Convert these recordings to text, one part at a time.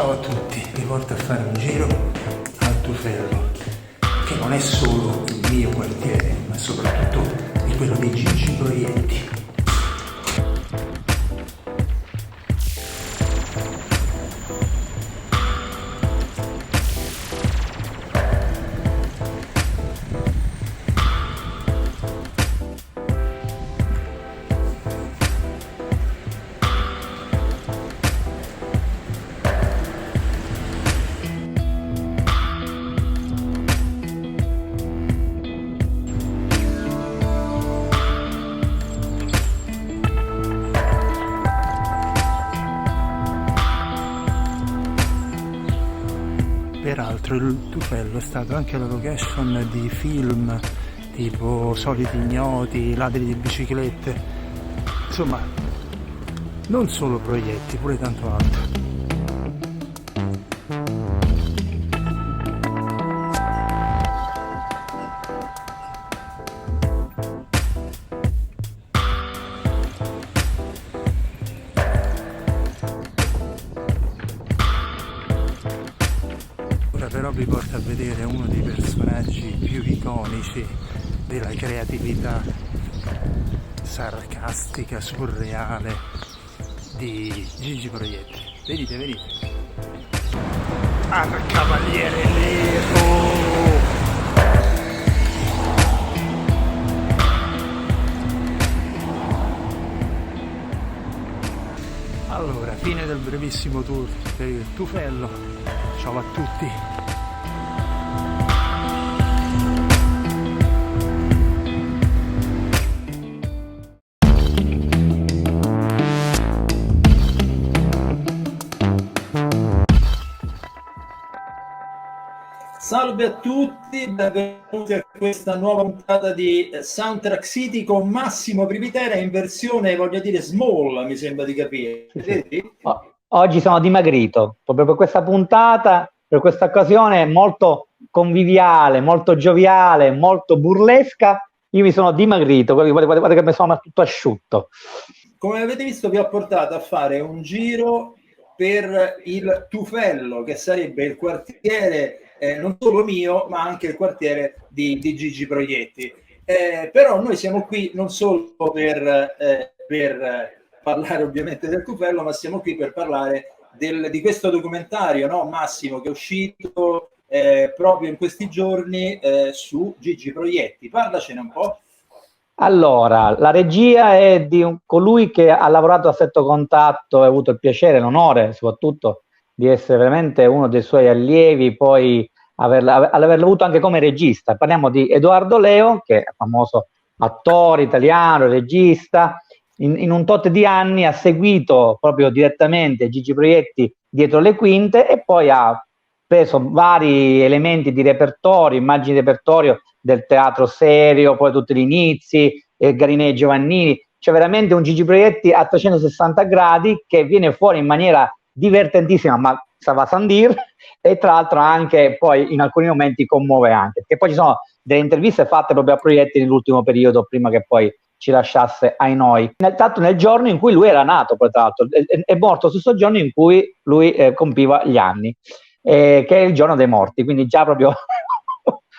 Ciao a tutti, vi porto a fare un giro al Tufello, che non è solo il mio quartiere, ma soprattutto è quello di Gigi Proietti. Peraltro il Tufello è stato anche la location di film tipo Soliti Ignoti, Ladri di biciclette, insomma non solo proietti, pure tanto altro. Ora però vi porto a vedere uno dei personaggi più iconici della creatività sarcastica, surreale di Gigi Proietti. Venite, venite. Cavaliere Nero! Allora, fine del brevissimo tour per il Tufello. Ciao a tutti. Salve a tutti, benvenuti a questa nuova puntata di Soundtrack City con Massimo Privitera in versione, voglio dire, small, mi sembra di capire. Vedi? Oggi sono dimagrito, proprio per questa puntata, per questa occasione molto conviviale, molto gioviale, molto burlesca. Io mi sono dimagrito, guardate che mi sono tutto asciutto. Come avete visto vi ho portato a fare un giro per il Tufello, che sarebbe il quartiere non solo mio, ma anche il quartiere di Gigi Proietti. Però noi siamo qui non solo per parlare ovviamente del Tufello, ma siamo qui per parlare di questo documentario, no, Massimo, che è uscito proprio in questi giorni su Gigi Proietti. Parlacene un po'. Allora, la regia è di colui che ha lavorato a stretto contatto e ha avuto il piacere e l'onore soprattutto di essere veramente uno dei suoi allievi, poi averlo avuto anche come regista. Parliamo di Edoardo Leo, che è famoso attore italiano, regista. In un tot di anni ha seguito proprio direttamente Gigi Proietti dietro le quinte e poi ha preso vari elementi di repertorio, immagini di repertorio del teatro serio, poi tutti gli inizi, Garinei e Giovannini. C'è veramente un Gigi Proietti a 360 gradi che viene fuori in maniera divertentissima, ma ça va sans dire, e tra l'altro anche poi in alcuni momenti commuove anche, perché poi ci sono delle interviste fatte proprio a Proietti nell'ultimo periodo, prima che poi ci lasciasse ai noi. Tanto nel giorno in cui lui era nato, poi tra l'altro, è morto stesso giorno in cui lui compiva gli anni, che è il giorno dei morti, quindi già proprio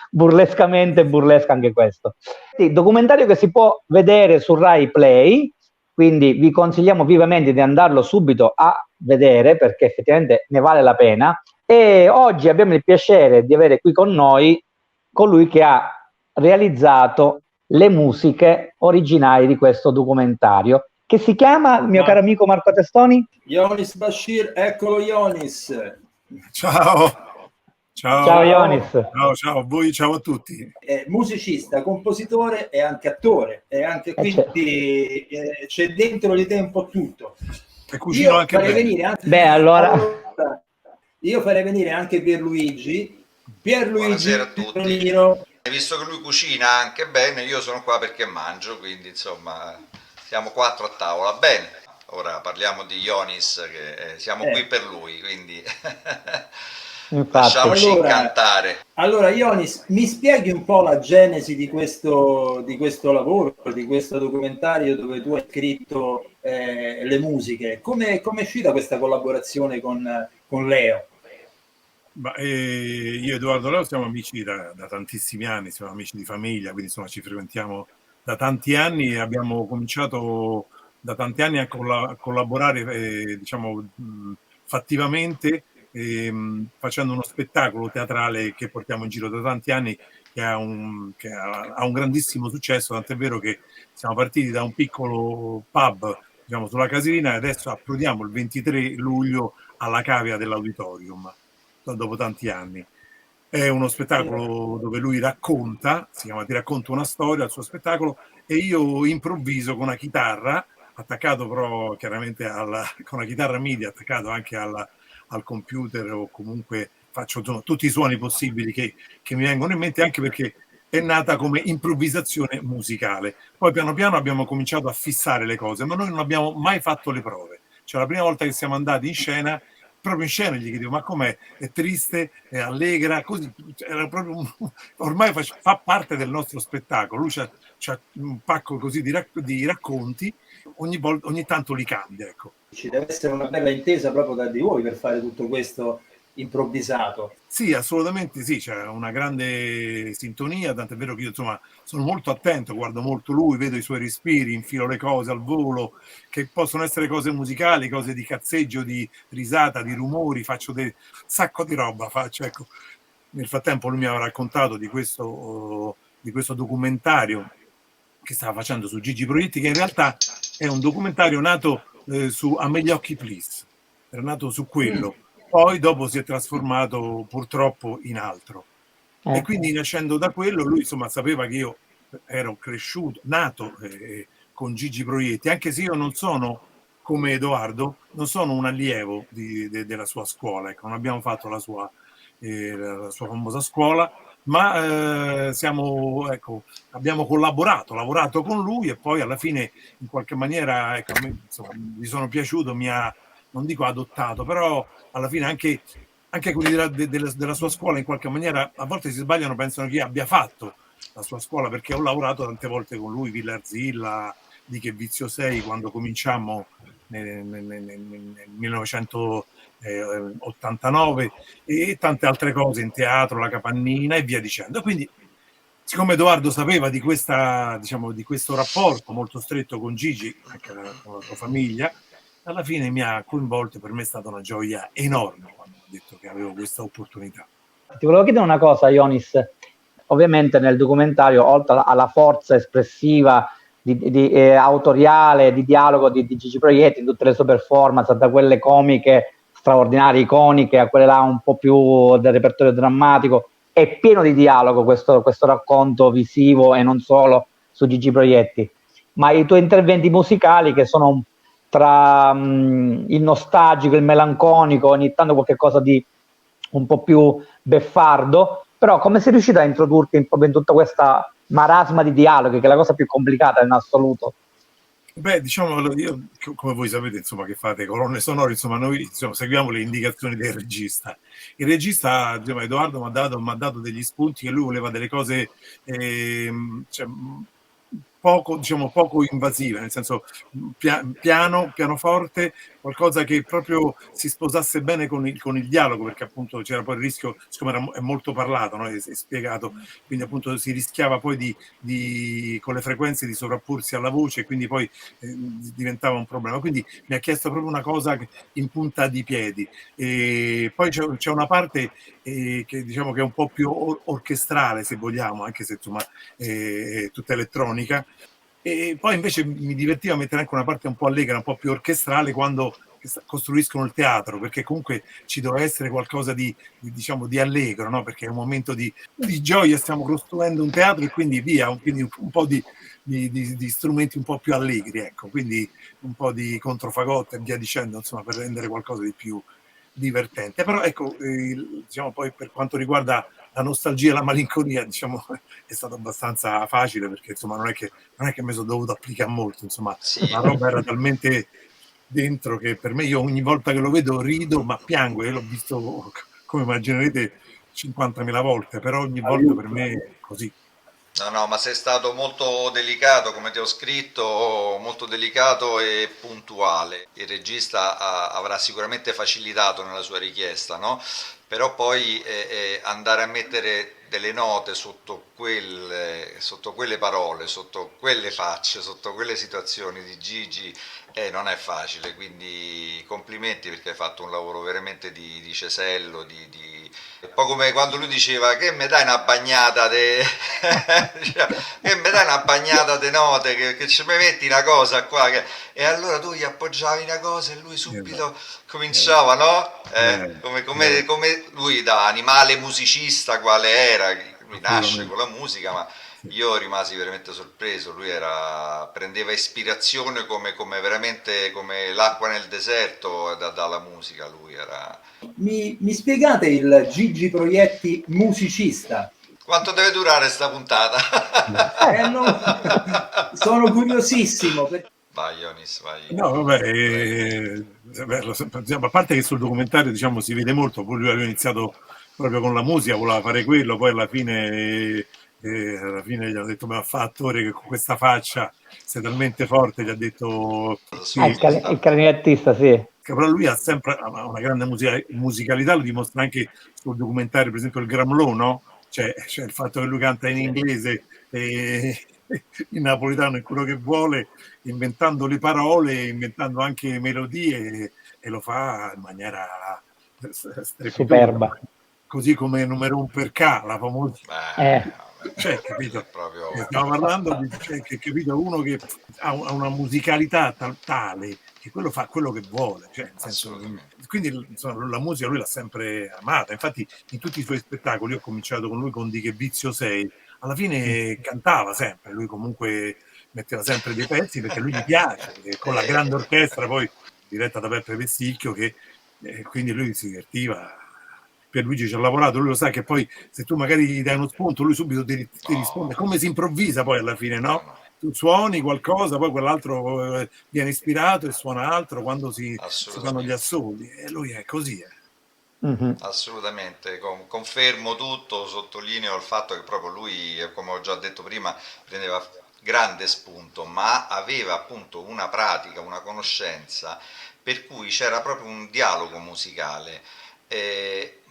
burlescamente burlesca anche questo. Il documentario che si può vedere su Rai Play, quindi vi consigliamo vivamente di andarlo subito a vedere perché effettivamente ne vale la pena. E oggi abbiamo il piacere di avere qui con noi colui che ha realizzato le musiche originali di questo documentario, che si chiama, mio caro amico Marco Testoni? Ionis Bashir, eccolo Ionis. Ciao. Ciao Ionis. Ciao a voi, ciao a tutti. È musicista, compositore e anche attore, e anche quindi c'è dentro di te un po' tutto. E cucino anche bene. Venire anche, io farei venire anche Pierluigi. Buonasera a tutti. Visto che lui cucina anche bene, io sono qua perché mangio, quindi insomma siamo 4 a tavola. Bene, ora parliamo di Ionis, che siamo qui per lui, quindi Infatti. Lasciamoci incantare. Allora, Ionis, mi spieghi un po' la genesi di questo lavoro, di questo documentario dove tu hai scritto le musiche? Come è uscita questa collaborazione con Leo? Io e Edoardo Leo siamo amici da tantissimi anni, siamo amici di famiglia, quindi insomma ci frequentiamo da tanti anni e abbiamo cominciato da tanti anni a collaborare diciamo fattivamente, facendo uno spettacolo teatrale che portiamo in giro da tanti anni, che ha un grandissimo successo, tant'è vero che siamo partiti da un piccolo pub, diciamo, sulla Casilina, e adesso approdiamo il 23 luglio alla cavea dell'Auditorium dopo tanti anni. È uno spettacolo dove lui racconta, si chiama Ti racconto una storia, il suo spettacolo, e io improvviso con una chitarra, attaccato però chiaramente con una chitarra MIDI, attaccato anche al computer, o comunque faccio tutti i suoni possibili che mi vengono in mente, anche perché è nata come improvvisazione musicale. Poi piano piano abbiamo cominciato a fissare le cose, ma noi non abbiamo mai fatto le prove. Cioè la prima volta che siamo andati in scena, proprio in scena gli chiedevo: ma com'è? È triste? È allegra? Così, era proprio ormai fa parte del nostro spettacolo. Lui c'ha un pacco così di racconti, ogni tanto li cambia, ecco. Ci deve essere una bella intesa proprio da di voi per fare tutto questo improvvisato. Sì, assolutamente sì, c'è una grande sintonia, tant'è vero che io insomma sono molto attento, guardo molto lui, vedo i suoi respiri, infilo le cose al volo, che possono essere cose musicali, cose di cazzeggio, di risata, di rumori, faccio un sacco di roba, ecco. Nel frattempo lui mi aveva raccontato di questo documentario che stava facendo su Gigi Proietti, che in realtà è un documentario nato su A me gli occhi please, era nato su quello. Poi dopo si è trasformato purtroppo in altro. E quindi nascendo da quello, lui insomma sapeva che io ero cresciuto, nato con Gigi Proietti, anche se io non sono come Edoardo, non sono un allievo della sua scuola, ecco, non abbiamo fatto la sua famosa scuola, ma abbiamo lavorato con lui, e poi alla fine in qualche maniera, ecco, a me, insomma, mi sono piaciuto, non dico adottato, però alla fine anche quelli della sua scuola in qualche maniera a volte si sbagliano, pensano che io abbia fatto la sua scuola, perché ho lavorato tante volte con lui, Villa Arzilla, di Che Vizio Sei, quando cominciammo nel 1989, e tante altre cose in teatro, la Capannina e via dicendo. Quindi siccome Edoardo sapeva di questo rapporto molto stretto con Gigi, anche con la sua famiglia, alla fine mi ha coinvolto, e per me è stata una gioia enorme quando ho detto che avevo questa opportunità. Ti volevo chiedere una cosa, Ionis. Ovviamente nel documentario, oltre alla forza espressiva, autoriale, di dialogo di Gigi Proietti, tutte le sue performance, da quelle comiche straordinarie, iconiche, a quelle là un po' più del repertorio drammatico, è pieno di dialogo questo racconto visivo, e non solo, su Gigi Proietti. Ma i tuoi interventi musicali, che sono tra il nostalgico, il melanconico, ogni tanto qualche cosa di un po' più beffardo, però come sei riuscito a introdurti in tutta questa marasma di dialoghi, che è la cosa più complicata in assoluto? Beh, diciamo, io, come voi sapete, insomma, che fate colonne sonore, insomma, noi seguiamo le indicazioni del regista. Il regista, diciamo, Edoardo mi ha dato degli spunti, che lui voleva delle cose poco invasive, nel senso pianoforte, qualcosa che proprio si sposasse bene con il dialogo, perché appunto c'era poi il rischio, siccome è molto parlato, no? È spiegato, quindi appunto si rischiava poi con le frequenze di sovrapporsi alla voce, quindi poi diventava un problema. Quindi mi ha chiesto proprio una cosa in punta di piedi. E poi c'è una parte che diciamo che è un po' più orchestrale, se vogliamo, anche se insomma è tutta elettronica. E poi invece mi divertiva mettere anche una parte un po' allegra, un po' più orchestrale, quando costruiscono il teatro, perché comunque ci doveva essere qualcosa di allegro, no? Perché è un momento di gioia, stiamo costruendo un teatro, e quindi quindi un po' di strumenti un po' più allegri, ecco, quindi un po' di controfagotto e via dicendo, insomma, per rendere qualcosa di più divertente. Però ecco, diciamo, poi per quanto riguarda la nostalgia e la malinconia, diciamo, è stato abbastanza facile, perché insomma non è che mi sono dovuto applicare molto, insomma, sì. La roba era talmente dentro che per me, io ogni volta che lo vedo rido, ma piango, e l'ho visto come immaginerete 50.000 volte, però ogni volta per me è così. No, ma sei stato molto delicato, come ti ho scritto, molto delicato e puntuale. Il regista avrà sicuramente facilitato nella sua richiesta, no? Però poi andare a mettere delle note sotto quelle parole, sotto quelle facce, sotto quelle situazioni di Gigi, non è facile. Quindi complimenti perché hai fatto un lavoro veramente di cesello, un po' come quando lui diceva che mi dai una bagnata che mi dai una bagnata di note, che ci mi metti una cosa qua, e allora tu gli appoggiavi una cosa e lui subito cominciava, no? Come lui da animale musicista quale era, lui nasce con la musica, ma io rimasi veramente sorpreso. Lui prendeva ispirazione come veramente come l'acqua nel deserto dalla musica. Lui era. Mi spiegate il Gigi Proietti musicista? Quanto deve durare sta puntata? No, sono curiosissimo. Vai Ionis, vai. No, vabbè, a parte che sul documentario diciamo si vede molto, poi lui aveva iniziato proprio con la musica, voleva fare quello, poi alla fine gli hanno detto ma fa attore che con questa faccia sei talmente forte, gli ha detto sì, il clarinettista, sì. però lui ha sempre una grande musicalità, lo dimostra anche sul documentario, per esempio il Gramlow, no? Cioè il fatto che lui canta in inglese e in napoletano è quello che vuole, inventando le parole, inventando anche melodie, e lo fa in maniera strepitosa. Superba. Così come numero 1 per K, la famosa. Cioè, capito? Stiamo parlando di capito, uno che ha una musicalità tale che quello fa quello che vuole, cioè, nel senso, quindi insomma, la musica lui l'ha sempre amata. Infatti in tutti i suoi spettacoli, ho cominciato con lui con Di che vizio sei, alla fine cantava sempre, lui comunque metteva sempre dei pezzi perché lui gli piace, con la grande orchestra poi diretta da Peppe Vesticchio, che quindi lui si divertiva. Pierluigi ci ha lavorato, lui lo sa che poi se tu magari gli dai uno spunto lui subito ti risponde, come si improvvisa poi alla fine, no? Tu suoni qualcosa, poi quell'altro viene ispirato e suona altro quando si fanno gli assoli, e lui è così. Assolutamente, confermo tutto, sottolineo il fatto che proprio lui, come ho già detto prima, prendeva grande spunto, ma aveva appunto una pratica, una conoscenza, per cui c'era proprio un dialogo musicale.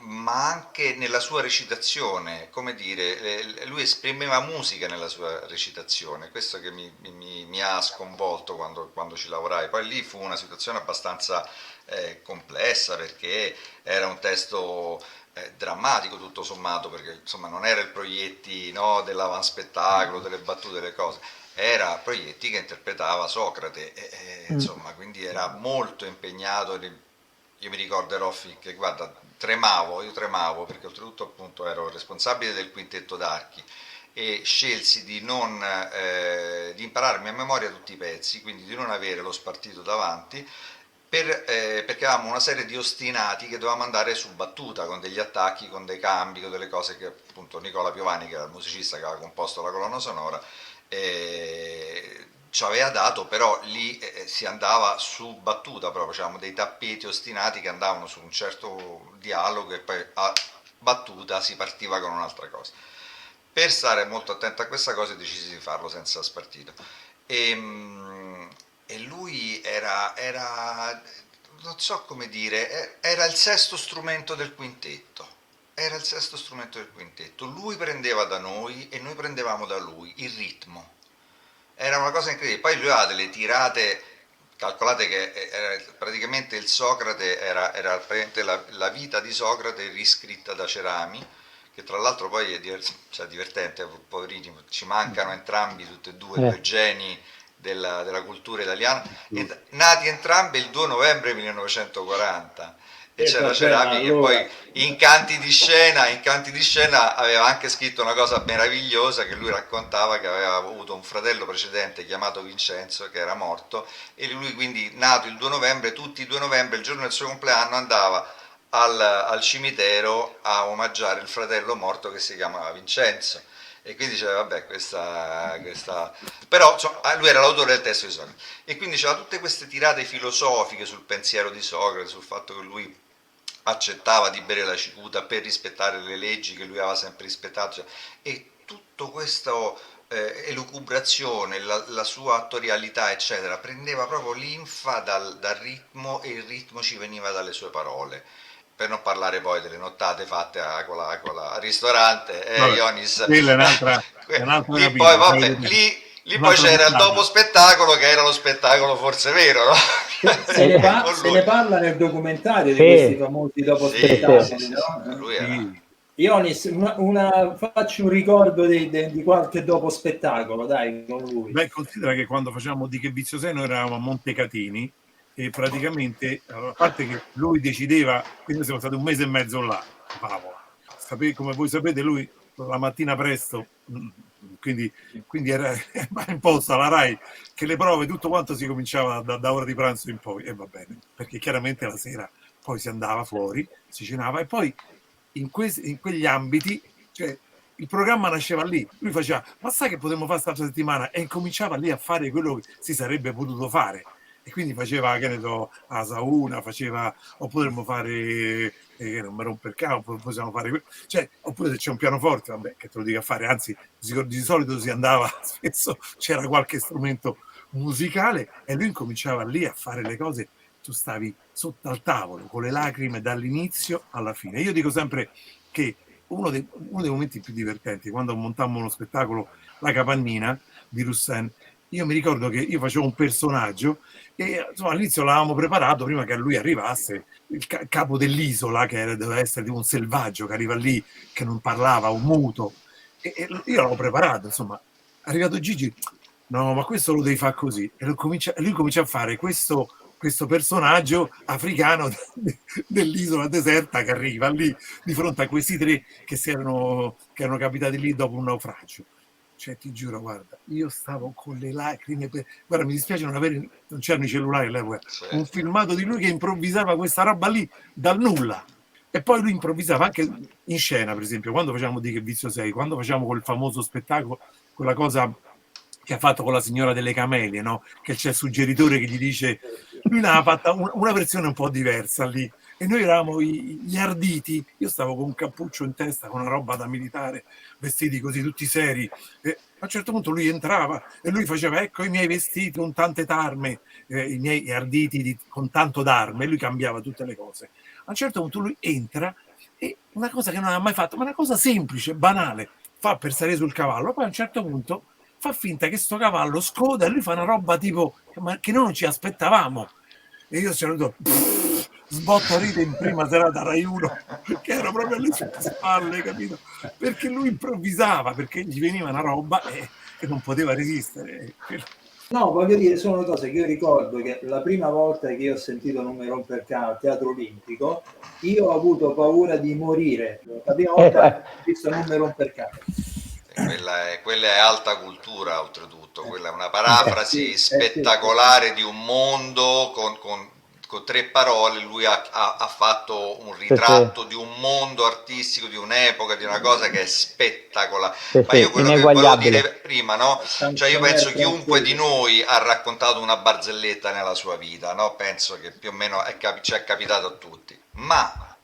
Ma anche nella sua recitazione, come dire, lui esprimeva musica nella sua recitazione, questo che mi ha sconvolto quando ci lavorai. Poi lì fu una situazione abbastanza complessa perché era un testo drammatico tutto sommato, perché insomma non era il Proietti, no, dell'avanspettacolo, delle battute, delle cose. Era Proietti che interpretava Socrate, insomma, quindi era molto impegnato. Io mi ricorderò che guarda, io tremavo perché oltretutto appunto ero responsabile del quintetto d'archi e scelsi di impararmi a memoria tutti i pezzi, quindi di non avere lo spartito davanti, perché avevamo una serie di ostinati che dovevamo andare su battuta, con degli attacchi, con dei cambi, con delle cose che appunto Nicola Piovani, che era il musicista che aveva composto la colonna sonora, ci aveva dato, però lì si andava su battuta proprio, c'erano dei tappeti ostinati che andavano su un certo dialogo e poi a battuta si partiva con un'altra cosa. Per stare molto attento a questa cosa decisi di farlo senza spartito. E lui era, non so come dire, era il sesto strumento del quintetto. Era il sesto strumento del quintetto. Lui prendeva da noi e noi prendevamo da lui il ritmo. Era una cosa incredibile. Poi lui aveva delle tirate, calcolate che praticamente il Socrate era praticamente la vita di Socrate riscritta da Cerami, che tra l'altro poi è divertente, poverini, ci mancano entrambi, tutti e due geni della cultura italiana, nati entrambi il 2 novembre 1940. E c'era Cerami che poi in Canti di scena aveva anche scritto una cosa meravigliosa, che lui raccontava che aveva avuto un fratello precedente chiamato Vincenzo che era morto, e lui quindi nato il 2 novembre, tutti i 2 novembre, il giorno del suo compleanno, andava al cimitero a omaggiare il fratello morto che si chiamava Vincenzo. E quindi diceva vabbè questa però insomma, lui era l'autore del testo di Socrate, e quindi c'era tutte queste tirate filosofiche sul pensiero di Socrate, sul fatto che lui accettava di bere la cicuta per rispettare le leggi che lui aveva sempre rispettato, cioè, e tutto questo elucubrazione, la sua attorialità eccetera, prendeva proprio linfa dal ritmo, e il ritmo ci veniva dalle sue parole. Per non parlare poi delle nottate fatte al ristorante, Vabbè, Ionis. quella è un'altra Lì capito, poi, vabbè, lì poi c'era il dopo spettacolo, che era lo spettacolo forse vero, no? Se ne parla nel documentario di questi famosi dopo spettacoli, no? Lui era... Ionis, facci un ricordo di qualche dopo spettacolo, dai, con lui. Beh, considera che quando facevamo Di che vizio sei noi eravamo a Montecatini, e praticamente, a parte che lui decideva, quindi siamo stati un mese e mezzo là, Pavola. Come voi sapete, lui la mattina presto, quindi era imposta la RAI che le prove, tutto quanto si cominciava da ora di pranzo in poi, e va bene, perché chiaramente la sera poi si andava fuori, si cenava, e poi in quegli ambiti, cioè, il programma nasceva lì. Lui faceva, ma sai che potremmo fare questa settimana? E incominciava lì a fare quello che si sarebbe potuto fare. E quindi faceva, che ne so, a Sauna, faceva, o potremmo fare, non mi rompe il capo, possiamo fare, cioè, oppure se c'è un pianoforte, vabbè, che te lo dica a fare, anzi, di solito si andava, spesso c'era qualche strumento musicale, e lui incominciava lì a fare le cose. Tu stavi sotto al tavolo con le lacrime dall'inizio alla fine. Io dico sempre che uno dei momenti più divertenti, quando montammo uno spettacolo, La Capannina di Roussin, io mi ricordo che io facevo un personaggio, e insomma, all'inizio l'avevamo preparato prima che a lui arrivasse il capo dell'isola, che doveva essere di un selvaggio che arriva lì, che non parlava, un muto, e io l'avevo preparato, insomma. È arrivato Gigi, no, ma questo lo devi fare così, e lui comincia a fare questo personaggio africano dell'isola deserta, che arriva lì di fronte a questi tre che erano capitati lì dopo un naufragio. Cioè, ti giuro, guarda, io stavo con le lacrime, guarda, mi dispiace non c'erano i cellulari all'epoca, un filmato di lui che improvvisava questa roba lì dal nulla. E poi lui improvvisava anche in scena, per esempio, quando facciamo Di che vizio sei, quando facciamo quel famoso spettacolo, quella cosa che ha fatto con la signora delle camelie, no? Che c'è il suggeritore che gli dice, lui ne ha fatta una versione un po' diversa lì, e noi eravamo gli arditi, io stavo con un cappuccio in testa, con una roba da militare, vestiti così tutti seri, e a un certo punto lui entrava e lui faceva, ecco i miei vestiti con tante d'arme, i miei arditi con tanto d'arme, e lui cambiava tutte le cose. A un certo punto lui entra, e una cosa che non aveva mai fatto, ma una cosa semplice, banale, fa per salire sul cavallo, poi a un certo punto fa finta che sto cavallo scoda, e lui fa una roba tipo che noi non ci aspettavamo, e io sono venuto sbotto a ride in prima serata Rai 1, che ero proprio alle sue spalle, capito? Perché lui improvvisava, perché gli veniva una roba che non poteva resistere. No, voglio dire, sono cose che io ricordo che la prima volta che io ho sentito Non mi romper cazzo al Teatro Olimpico, io ho avuto paura di morire. La prima volta che ho visto Non mi romper cazzo. Quella è alta cultura, oltretutto, quella è una parafrasi spettacolare di un mondo con tre parole. Lui ha fatto un ritratto di un mondo artistico, di un'epoca, di una cosa che è spettacolare. Ma io quello che volevo dire prima, no? Cioè, io penso che chiunque di noi ha raccontato una barzelletta nella sua vita, no? Penso che più o meno ci è capitato a tutti, ma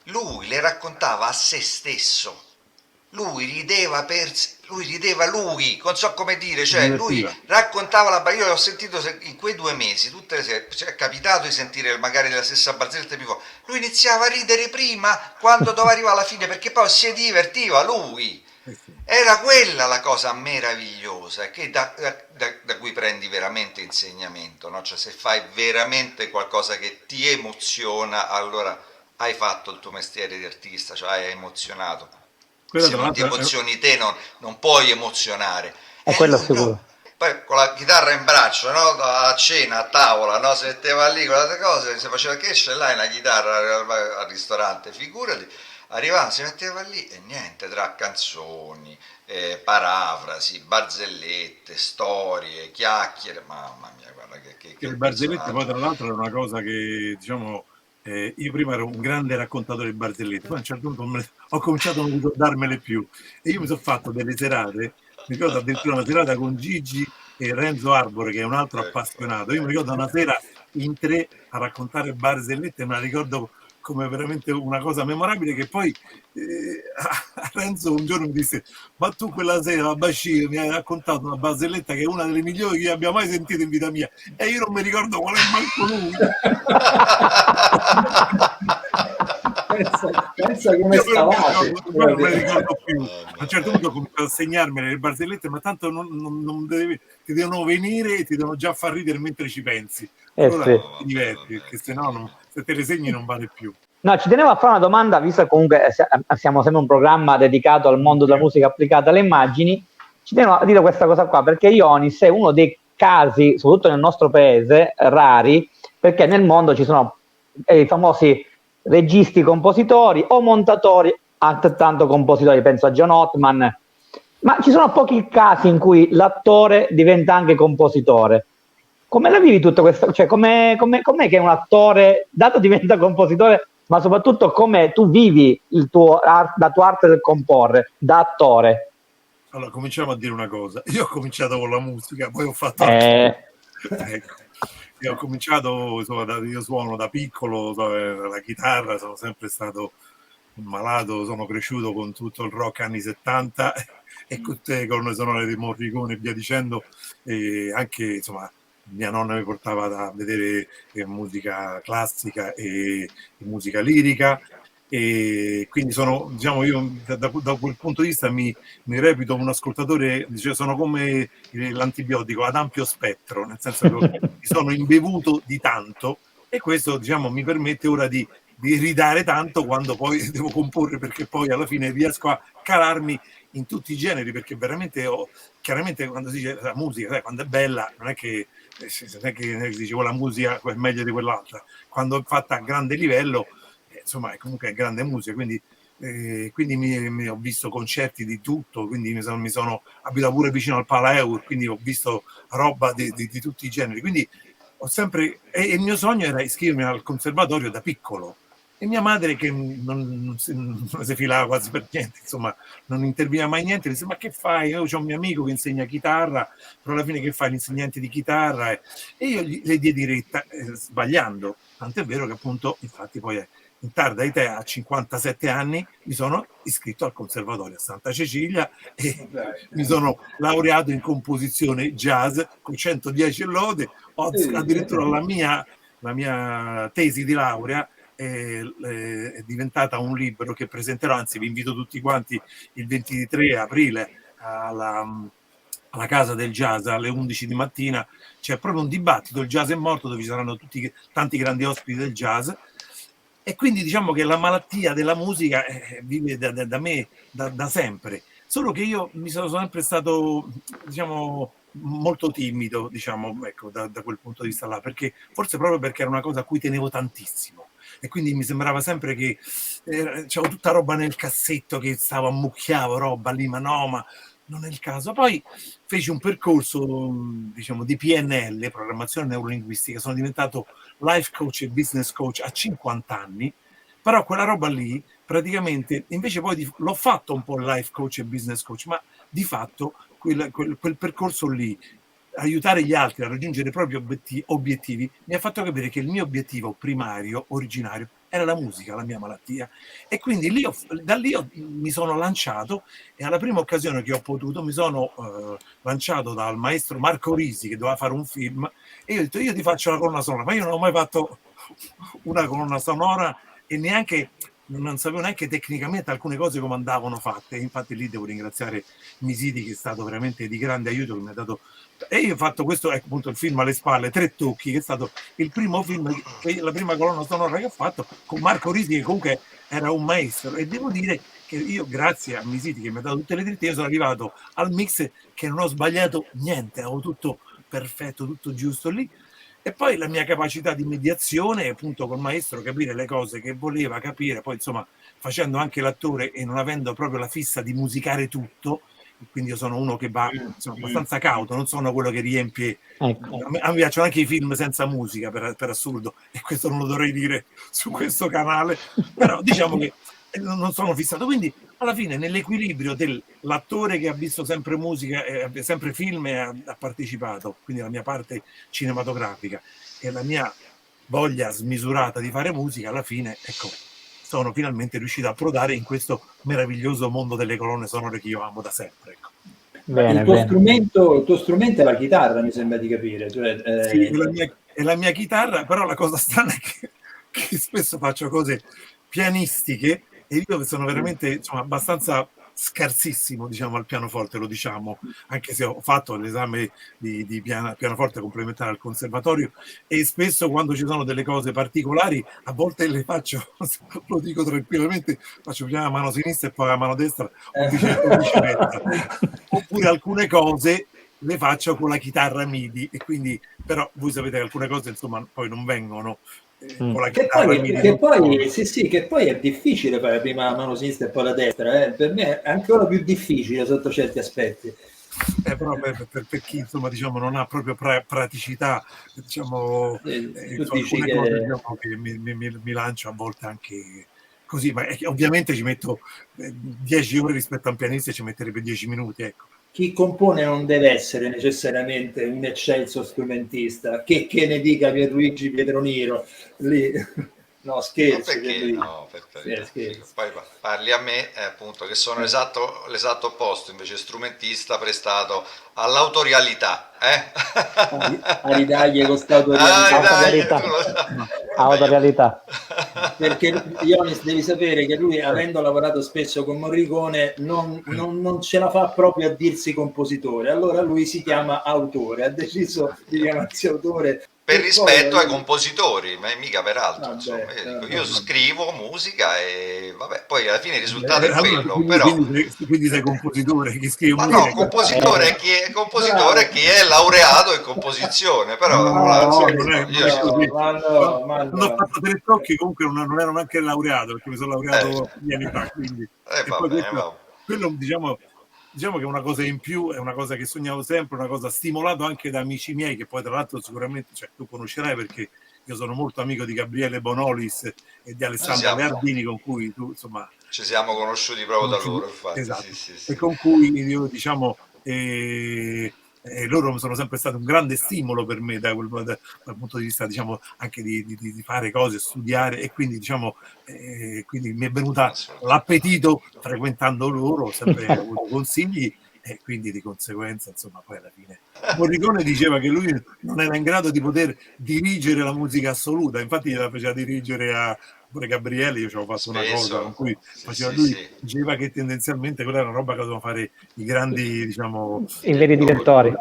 lui le raccontava a se stesso. Lui rideva lui, non so come dire, cioè lui raccontava io l'ho sentito in quei 2 mesi, tutte le sere, cioè, è capitato di sentire magari la stessa barzelletta più forte. Lui iniziava a ridere prima, quando doveva arrivare alla fine, perché poi si divertiva lui. Era quella la cosa meravigliosa, che da cui prendi veramente insegnamento, no? Cioè, se fai veramente qualcosa che ti emoziona, allora hai fatto il tuo mestiere di artista, cioè hai emozionato. Se non ti emozioni te, non puoi emozionare. È quello sicuro. No. Poi con la chitarra in braccio, no? A cena, a tavola, no? Si metteva lì con le cose, si faceva che ce l'hai una chitarra al ristorante, figurati. Arrivava, si metteva lì e niente, tra canzoni, parafrasi, barzellette, storie, chiacchiere, mamma mia, guarda che le barzellette poi tra l'altro è una cosa che, diciamo, io prima ero un grande raccontatore di barzellette, poi a un certo punto ho cominciato a non ricordarmele più, e io mi sono fatto delle serate, mi ricordo addirittura una serata con Gigi e Renzo Arbore, che è un altro appassionato. Io mi ricordo una sera in 3 a raccontare barzellette, me la ricordo come veramente una cosa memorabile, che poi a Renzo un giorno mi disse: ma tu quella sera a Bashir mi hai raccontato una barzelletta che è una delle migliori che io abbia mai sentito in vita mia, e io non mi ricordo qual è manco lui. Pensa come stavate. Non me ne ricordo più. A un certo punto ho cominciato a segnarmene le barzellette, ma tanto non devi, ti devono venire e ti devono già far ridere mentre ci pensi. Allora sì. ti diverti, perché se no se te le segni non vale più. No, ci tenevo a fare una domanda, visto che comunque siamo sempre un programma dedicato al mondo della musica applicata alle immagini. Ci tenevo a dire questa cosa qua, perché Ionis è uno dei casi, soprattutto nel nostro paese, rari, perché nel mondo ci sono i famosi registi compositori o montatori altrettanto compositori, penso a John Ottman, ma ci sono pochi casi in cui l'attore diventa anche compositore. Come la vivi tutto questo? Cioè, com'è che un attore, dato diventa compositore, ma soprattutto come tu vivi la tua arte del comporre da attore? Allora, cominciamo a dire una cosa. Io ho cominciato con la musica, poi ho fatto ecco. Io ho cominciato, insomma, io suono da piccolo, la chitarra, sono sempre stato malato, sono cresciuto con tutto il rock anni 70 e con le colonne sonore di Morricone e via dicendo, e anche, insomma, mia nonna mi portava a vedere musica classica e musica lirica, e quindi sono, diciamo, io da quel punto di vista mi reputo un ascoltatore, cioè sono come l'antibiotico ad ampio spettro, nel senso che mi sono imbevuto di tanto, e questo, diciamo, mi permette ora di ridare tanto quando poi devo comporre, perché poi alla fine riesco a calarmi in tutti i generi, perché veramente chiaramente quando si dice la musica, quando è bella, non è che si dice la musica è meglio di quell'altra, quando è fatta a grande livello, insomma, comunque è grande musica, quindi ho visto concerti di tutto, quindi mi sono abitato pure vicino al Palaeur, quindi ho visto roba di tutti i generi, quindi ho sempre, e il mio sogno era iscrivermi al conservatorio da piccolo, e mia madre, che non si filava quasi per niente, insomma, non interveniva mai niente, mi disse: ma che fai? Io ho un mio amico che insegna chitarra, però alla fine che fai, l'insegnante di chitarra? E io le diedi retta, sbagliando, tant'è vero che appunto, infatti poi in tarda età, a 57 anni, mi sono iscritto al conservatorio a Santa Cecilia e mi sono laureato in composizione jazz con 110 lode. Ho addirittura la mia tesi di laurea è diventata un libro che presenterò, anzi vi invito tutti quanti il 23 aprile alla Casa del Jazz alle 11 di mattina. C'è proprio un dibattito, il jazz è morto, dove ci saranno tanti grandi ospiti del jazz. E quindi diciamo che la malattia della musica vive da me da sempre, solo che io mi sono sempre stato, diciamo, molto timido, diciamo, ecco, da quel punto di vista là, perché forse proprio perché era una cosa a cui tenevo tantissimo, e quindi mi sembrava sempre che c'avevo tutta roba nel cassetto, che stavo ammucchiavo roba lì, ma no, ma non è il caso. Poi feci un percorso, diciamo, di PNL, programmazione neurolinguistica, sono diventato life coach e business coach a 50 anni, però quella roba lì praticamente, invece poi l'ho fatto un po' life coach e business coach, ma di fatto quel percorso lì, aiutare gli altri a raggiungere i propri obiettivi, mi ha fatto capire che il mio obiettivo primario, originario, era la musica, la mia malattia. E quindi da lì mi sono lanciato, e alla prima occasione che ho potuto mi sono lanciato dal maestro Marco Risi, che doveva fare un film, e io ho detto: io ti faccio la colonna sonora. Ma io non ho mai fatto una colonna sonora, e neanche non sapevo neanche tecnicamente alcune cose come andavano fatte. Infatti lì devo ringraziare Misiti, che è stato veramente di grande aiuto, che mi ha dato. E io ho fatto questo, ecco, appunto, il film Alle spalle, Tre tocchi, che è stato il primo film, la prima colonna sonora che ho fatto con Marco Risi, che comunque era un maestro. E devo dire che io, grazie a Misiti che mi ha dato tutte le dritte, io sono arrivato al mix che non ho sbagliato niente, avevo tutto perfetto, tutto giusto lì. E poi la mia capacità di mediazione, appunto, col maestro, capire le cose che voleva capire, poi insomma facendo anche l'attore e non avendo proprio la fissa di musicare tutto, quindi io sono uno che va, insomma, abbastanza cauto, non sono quello che riempie. Ecco. A me piacciono anche i film senza musica, per assurdo, e questo non lo dovrei dire su questo canale, però diciamo che non sono fissato. Quindi alla fine, nell'equilibrio dell'attore che ha visto sempre musica, sempre film, e ha partecipato, quindi la mia parte cinematografica e la mia voglia smisurata di fare musica, alla fine, ecco, sono finalmente riuscito a approdare in questo meraviglioso mondo delle colonne sonore che io amo da sempre. Ecco. Bene, il tuo bene. strumento è la chitarra, mi sembra di capire. Cioè, Sì, è la mia chitarra, però la cosa strana è che spesso faccio cose pianistiche e io sono veramente, insomma, abbastanza scarsissimo, diciamo, al pianoforte, lo diciamo, anche se ho fatto l'esame di pianoforte complementare al conservatorio, e spesso quando ci sono delle cose particolari a volte le faccio, lo dico tranquillamente, faccio prima la mano sinistra e poi la mano destra o viceversa. Oppure alcune cose le faccio con la chitarra MIDI, e quindi, però voi sapete che alcune cose insomma poi non vengono con la chitarra MIDI. Che poi è difficile fare prima la mano sinistra e poi la destra, per me è ancora più difficile sotto certi aspetti. Però per chi insomma, diciamo, non ha proprio praticità, diciamo, alcune cose, diciamo, che mi lancio a volte anche così, ma ovviamente ci metto 10 ore rispetto a un pianista e ci metterebbe 10 minuti, ecco. Chi compone non deve essere necessariamente un eccelso strumentista, che ne dica Pierluigi Pietroniro lì. No, scherzo. No, perché scherzo. Poi parli a me, appunto, che sono l'esatto opposto, invece strumentista prestato all'autorialità. A ridaglie con sta autorialità. Perché Ionis, devi sapere che lui, avendo lavorato spesso con Morricone, non ce la fa proprio a dirsi compositore, allora lui si chiama autore, ha deciso di chiamarsi autore per rispetto ai compositori, ma mica per altro. Io scrivo musica e vabbè, poi alla fine il risultato è quello. Quindi sei compositore, chi scrive musica. Ma no, compositore è chi è laureato in composizione, però non ho fatto 3 tocchi, comunque non ero neanche laureato, perché mi sono laureato anni fa, quindi quello diciamo che è una cosa in più, è una cosa che sognavo sempre, una cosa stimolato anche da amici miei, che poi tra l'altro sicuramente, cioè, tu conoscerai, perché io sono molto amico di Gabriele Bonolis e di Alessandro Leardini, con cui tu insomma ci siamo conosciuti proprio da loro, infatti. Esatto. Sì. E con cui io, diciamo, loro sono sempre stati un grande stimolo per me dal punto di vista, diciamo, anche di fare cose, studiare, e quindi, diciamo, quindi mi è venuta l'appetito frequentando loro, ho sempre avuto consigli, e quindi di conseguenza, insomma, poi alla fine Morricone diceva che lui non era in grado di poter dirigere la musica assoluta, infatti gliela faceva dirigere a pure Gabriele. Io ci avevo fatto una cosa con cui faceva lui, diceva che tendenzialmente quella era una roba che dovevano fare i grandi, diciamo, i veri direttori.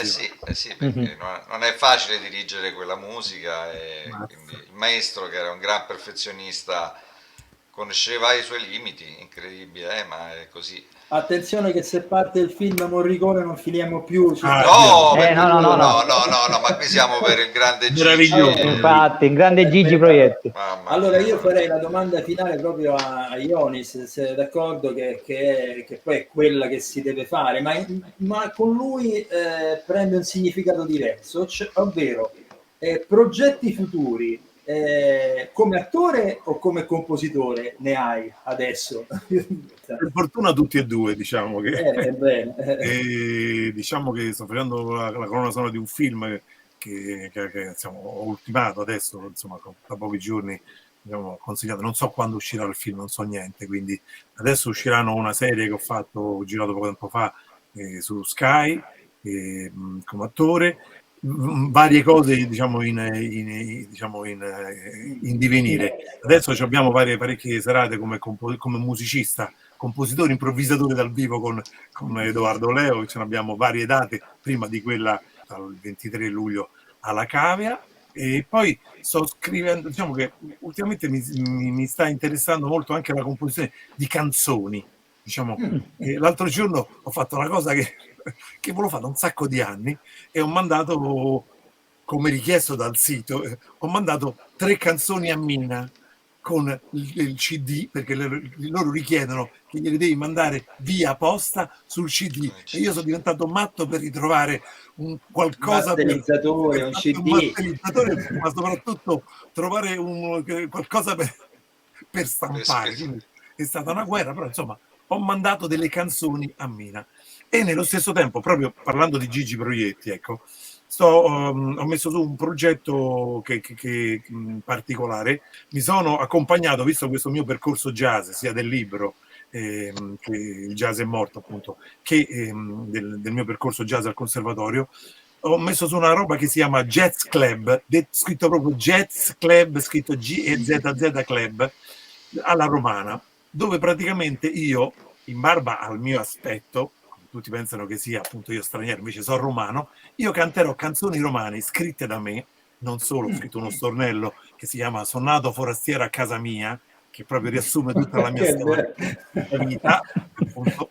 Sì, perché non è facile dirigere quella musica, e quindi il maestro, che era un gran perfezionista, conosceva i suoi limiti, incredibile, ma è così. Attenzione che se parte il film Morricone non finiamo più. No, ma qui siamo per il grande Gigi. Infatti, il grande Gigi Proietti. Allora io farei la domanda finale proprio a Ionis, se è d'accordo, che poi è quella che si deve fare, ma con lui prende un significato diverso, ovvero progetti futuri. Come attore o come compositore ne hai adesso? Per fortuna tutti e due, diciamo che diciamo che sto facendo la colonna sonora di un film che insomma, ho ultimato adesso, insomma, da pochi giorni, diciamo, consegnato. Non so quando uscirà il film, non so niente, quindi adesso usciranno una serie che ho girato poco tempo fa su Sky come attore, varie cose, diciamo, in divenire. Adesso abbiamo parecchie serate come musicista, compositore, improvvisatore dal vivo con Edoardo Leo, ce ne abbiamo varie date prima di quella dal 23 luglio alla Cavea. E poi sto scrivendo, diciamo che ultimamente mi sta interessando molto anche la composizione di canzoni, diciamo. L'altro giorno ho fatto una cosa che volevo fare da un sacco di anni, e ho mandato, come richiesto dal sito, ho mandato 3 canzoni a Mina con il CD, perché loro richiedono che gliele devi mandare via posta sul CD, e io sono diventato matto per ritrovare qualcosa, un masterizzatori, ma soprattutto trovare qualcosa per stampare. Quindi è stata una guerra, però insomma ho mandato delle canzoni a Mina. E nello stesso tempo, proprio parlando di Gigi Proietti, ecco, ho messo su un progetto che particolare. Mi sono accompagnato, visto questo mio percorso jazz, sia del libro, che il jazz è morto appunto, che del mio percorso jazz al conservatorio, ho messo su una roba che si chiama Jazz Club, scritto proprio Jazz Club, scritto G-E-Z-Z Club, alla romana, dove praticamente io, in barba al mio aspetto, tutti pensano che sia appunto io straniero, invece sono romano, io canterò canzoni romane scritte da me, non solo, ho scritto uno stornello che si chiama Sonnato forastiero a casa mia, che proprio riassume tutta la mia storia di vita, appunto,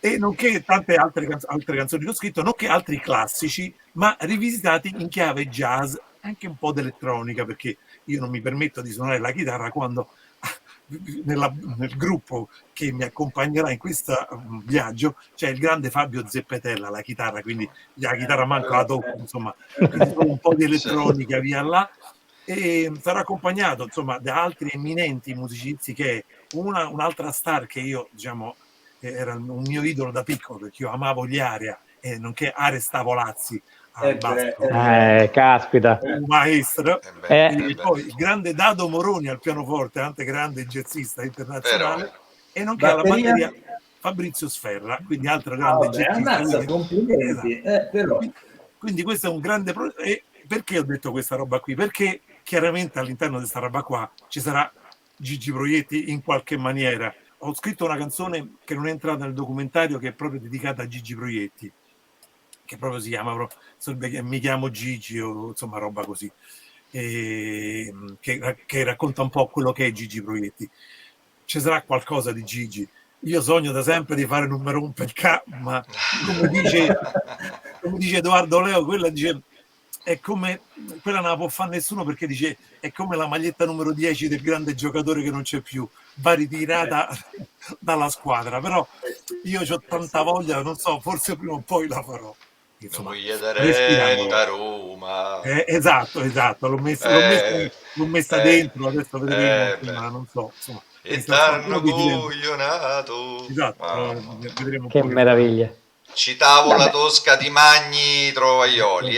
e nonché tante altre canzoni che ho scritto, nonché altri classici, ma rivisitati in chiave jazz, anche un po' d'elettronica, perché io non mi permetto di suonare la chitarra quando nel gruppo che mi accompagnerà in questo viaggio c'è il grande Fabio Zeppetella alla chitarra, quindi la chitarra manco la tocco, insomma, un po' di elettronica via là, e sarà accompagnato insomma da altri eminenti musicisti, che è un'altra star che io, diciamo, era un mio idolo da piccolo, perché io amavo gli Aria, e nonché Ares Tavolazzi al basso, caspita, un maestro, e poi il grande Dado Moroni al pianoforte, anche grande jazzista internazionale, e nonché alla batteria Fabrizio Sferra, quindi altro grande jazzista. Complimenti. Però. Quindi questo è un grande e perché ho detto questa roba qui? Perché chiaramente all'interno di questa roba qua ci sarà Gigi Proietti in qualche maniera. Ho scritto una canzone che non è entrata nel documentario, che è proprio dedicata a Gigi Proietti, che proprio si chiama Mi chiamo Gigi, o insomma roba così, che racconta un po' quello che è Gigi Proietti. Ci sarà qualcosa di Gigi. Io sogno da sempre di fare Non mi rompe il ca, ma come dice Edoardo Leo, quella non la può fare nessuno, perché dice è come la maglietta numero 10 del grande giocatore che non c'è più, va ritirata dalla squadra. Però io ho tanta voglia, non so, forse prima o poi la farò. Insomma, da Roma. Esatto, l'ho messa dentro, adesso vedremo, ma non so, insomma, e t'hanno coglionato. Esatto, vedremo. Che meraviglia. Citavo la Tosca di Magni Trovaioli.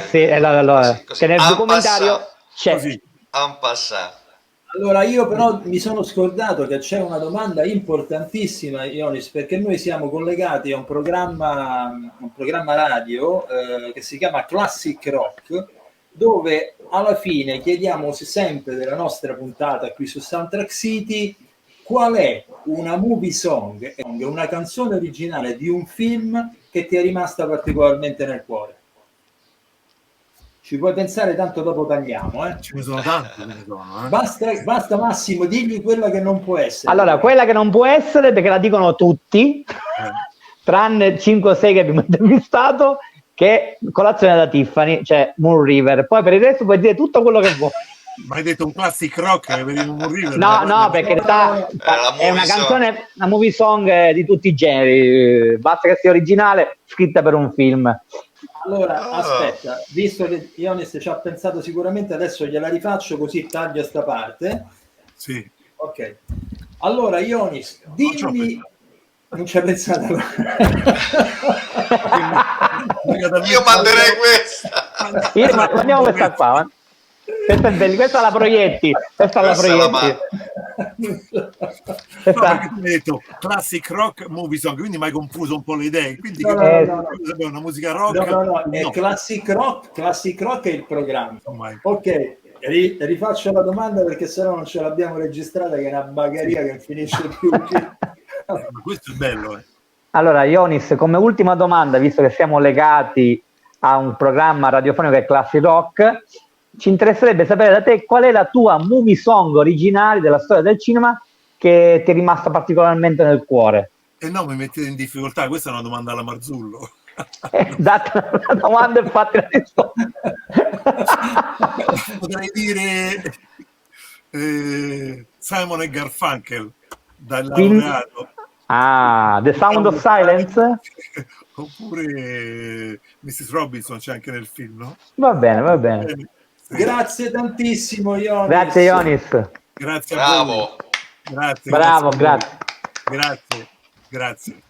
Sì, allora, così. Che nel documentario c'è. En passant. Allora, io però mi sono scordato che c'è una domanda importantissima, Ionis, perché noi siamo collegati a un programma radio che si chiama Classic Rock, dove alla fine chiediamo sempre della nostra puntata qui su Soundtrack City qual è una movie song, una canzone originale di un film che ti è rimasta particolarmente nel cuore. Ci puoi pensare, tanto dopo tagliamo. Ce ne sono tanti. Basta Massimo, digli quella che non può essere. Allora, quella che non può essere, perché la dicono tutti, tranne 5 o 6 che abbiamo intervistato, che è Colazione da Tiffany, cioè Moon River. Poi per il resto puoi dire tutto quello che vuoi. Ma hai detto un classic rock per il Moon River? No, perché in realtà è una canzone, una movie song di tutti i generi, basta che sia originale, scritta per un film. Allora, aspetta, visto che Ionis ci ha pensato sicuramente, adesso gliela rifaccio così taglio sta parte. Sì. Ok. Allora, Ionis, dimmi... Non ci ha pensato. Io manderei questa. Io mandiamo questa qua. Questa è bella, questa la Proietti. Questa la Proietti. No, perché tu mi hai detto classic rock movie song, quindi mi hai confuso un po' le idee. Quindi no. Una musica rock. No, è classic rock è il programma. Ok, rifaccio la domanda perché sennò non ce l'abbiamo registrata, che è una bagheria che finisce più. Questo è bello. Allora, Ionis, come ultima domanda, visto che siamo legati a un programma radiofonico che è Classic Rock, ci interesserebbe sapere da te qual è la tua movie song originale della storia del cinema che ti è rimasta particolarmente nel cuore. No, mi mettete in difficoltà, questa è una domanda alla Marzullo. Date la domanda e fate la risposta. Potrei dire Simon e Garfunkel, dal laureato. The Sound of Silence? Oppure Mrs. Robinson c'è anche nel film, no? Va bene. Sì. Grazie tantissimo, Ionis. Grazie, Ionis. Grazie Bravo. a voi. Grazie. Bravo, grazie.